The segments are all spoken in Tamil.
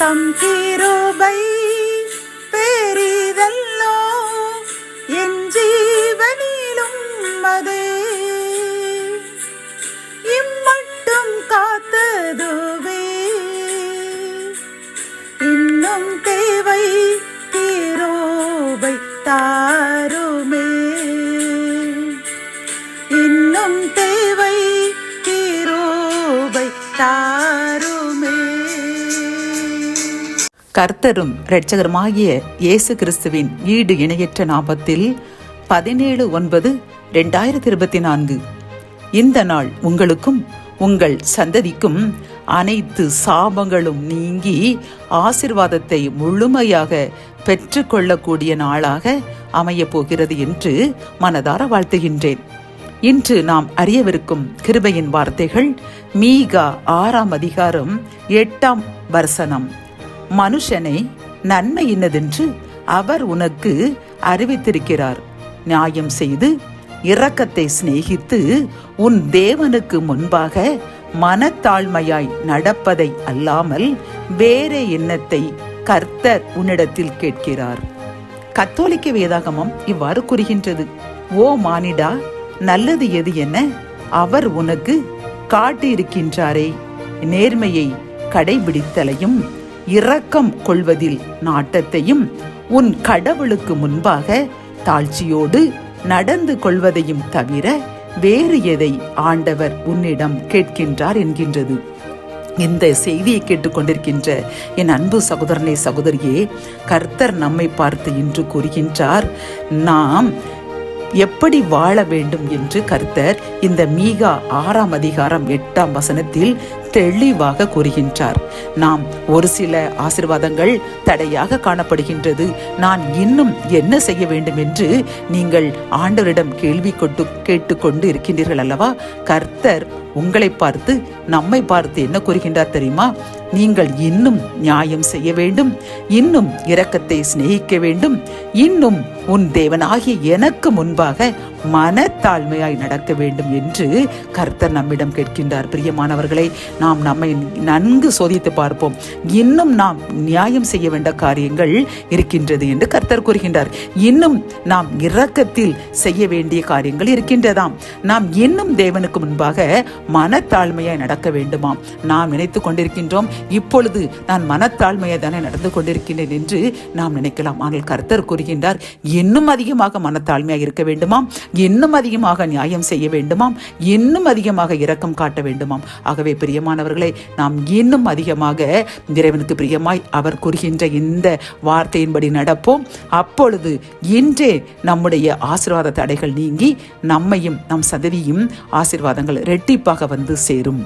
தம் கிருபை பெரிதல்லோ, என் ஜீவனிலும் அதே இம்மட்டும் காத்ததுவே. இன்னும் தேவை கிருபை தாருமே, இன்னும் தேவை கிருபை தாருமே. கர்த்தரும் இரட்சகருமாகிய இயேசு கிறிஸ்துவின் ஈடு இணையற்ற நாமத்தில் 17/9/2024 இந்த நாள் உங்களுக்கும் உங்கள் சந்ததிக்கும் அனைத்து சாபங்களும் நீங்கி ஆசீர்வாதத்தை முழுமையாக பெற்றுக்கொள்ளக்கூடிய நாளாக அமையப் போகிறது என்று மனதார வாழ்த்துகின்றேன். இன்று நாம் அறியவிருக்கும் கிருபையின் வார்த்தைகள் மீகா 6:8. மனுஷனை நன்மை இன்னதென்று அவர் உனக்கு அறிவித்திருக்கிறார். நியாயம் செய்து இரக்கத்தை சிநேகித்து உன் தேவனுக்கு முன்பாக மனத்தாழ்மையாய் நடப்பதை அல்லாமல் வேறே எண்ணத்தை கர்த்தர் உன்னிடத்தில் கேட்கிறார். கத்தோலிக்க வேதாகமம் இவ்வாறு கூறுகின்றது: ஓ மானிடா, நல்லது எது என அவர் உனக்கு காட்டியிருக்கின்றாரே. நேர்மையை கடைபிடித்தலையும் இரக்கம் கொள்வதில் நாட்டத்தையும் உன் கடவுளுக்கு முன்பாக தாழ்ச்சியோடு நடந்து கொள்வதையும் தவிர வேறு எதை ஆண்டவர் உன்னிடம் கேட்கின்றார் என்கின்றது. இந்த செய்தியை கேட்டுக்கொண்டிருக்கின்ற என் அன்பு சகோதரனே, சகோதரியே, கர்த்தர் நம்மை பார்த்து இன்று கூறுகின்றார், நாம் எப்படி வாழ வேண்டும் என்று கர்த்தர் இந்த மீகா 6:8 தெளிவாக கூறுகின்றார். நாம் ஒரு சில ஆசீர்வாதங்கள் தடையாக காணப்படுகின்றது, நான் இன்னும் என்ன செய்ய வேண்டும் என்று நீங்கள் ஆண்டவரிடம் கேள்வி கேட்டுக்கொண்டு இருக்கின்றீர்கள் அல்லவா? கர்த்தர் உங்களை பார்த்து, நம்மை பார்த்து என்ன கூறுகின்றார் தெரியுமா? நீங்கள் இன்னும் நியாயம் செய்ய வேண்டும், இன்னும் இரக்கத்தை சிநேகிக்க வேண்டும், இன்னும் உன் தேவனாகிய எனக்கு முன்பாக மனத்தாழ்மையாய் நடக்க வேண்டும் என்று கர்த்தர் நம்மிடம் கேட்கின்றார். பிரியமானவர்களை, நாம் நம்மை நன்கு சோதித்து பார்ப்போம். இன்னும் நாம் நியாயம் செய்ய வேண்டிய காரியங்கள் இருக்கின்றது என்று கர்த்தர் கூறுகின்றார். இன்னும் நாம் இரக்கத்தில் செய்ய வேண்டிய காரியங்கள் இருக்கின்றதாம். நாம் இன்னும் தேவனுக்கு முன்பாக மனத்தாழ்மையாய் நடக்க வேண்டுமாம். நாம் நினைத்துக் கொண்டிருக்கின்றோம், இப்பொழுது நான் மனத்தாழ்மையை தானே நடந்து கொண்டிருக்கின்றேன் என்று நாம் நினைக்கலாம். ஆனால் கர்த்தர் கூறுகின்றார், இன்னும் அதிகமாக மனத்தாழ்மையாக இருக்க வேண்டுமாம், இன்னும் அதிகமாக நியாயம் செய்ய வேண்டுமாம், இன்னும் அதிகமாக இரக்கம் காட்ட வேண்டுமாம். ஆகவே பிரியமானவர்களை, நாம் இன்னும் அதிகமாக இறைவனுக்கு பிரியமாய் அவர் கூறுகின்ற இந்த வார்த்தையின்படி நடப்போம். அப்பொழுது இன்றே நம்முடைய ஆசீர்வாத தடைகள் நீங்கி நம்மையும் நம் சந்ததியும் ஆசீர்வாதங்கள் இரட்டிப்பாக வந்து சேரும்.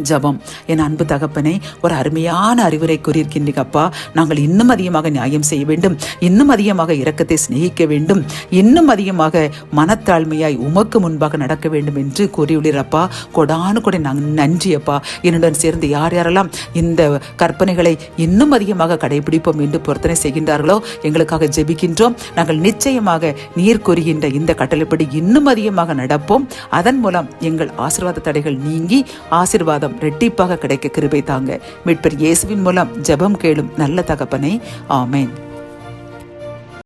ஜபம். என் அன்பு தகப்பனே, ஒரு அருமையான அறிவுரை கூறியிருக்கின்றீங்கப்பா. நாங்கள் இன்னும் அதிகமாக நியாயம் செய்ய வேண்டும், இன்னும் அதிகமாக இரக்கத்தை சிநேகிக்க வேண்டும், இன்னும் அதிகமாக மனத்தாழ்மையாய் உமக்கு முன்பாக நடக்க வேண்டும் என்று கூறியுள்ளீரப்பா. கொடானு கூட நன்றி அப்பா. என்னுடன் சேர்ந்து யார் யாரெல்லாம் இந்த கற்பனைகளை இன்னும் அதிகமாக கடைபிடிப்போம் என்று பொருத்தனை செய்கின்றார்களோ எங்களுக்காக ஜெபிக்கின்றோம். நாங்கள் நிச்சயமாக நீர் கூறுகின்ற இந்த கட்டளைப்படி இன்னும் அதிகமாக நடப்போம். அதன் மூலம் எங்கள் ஆசீர்வாத தடைகள் நீங்கி ஆசீர்வாதம் இரட்டிப்பாக கிடைக்க கிருபை தாங்க. மீட்பர் இயேசுவின் மூலம் ஜெபம் கேளும் நல்ல தகப்பனே, ஆமென்.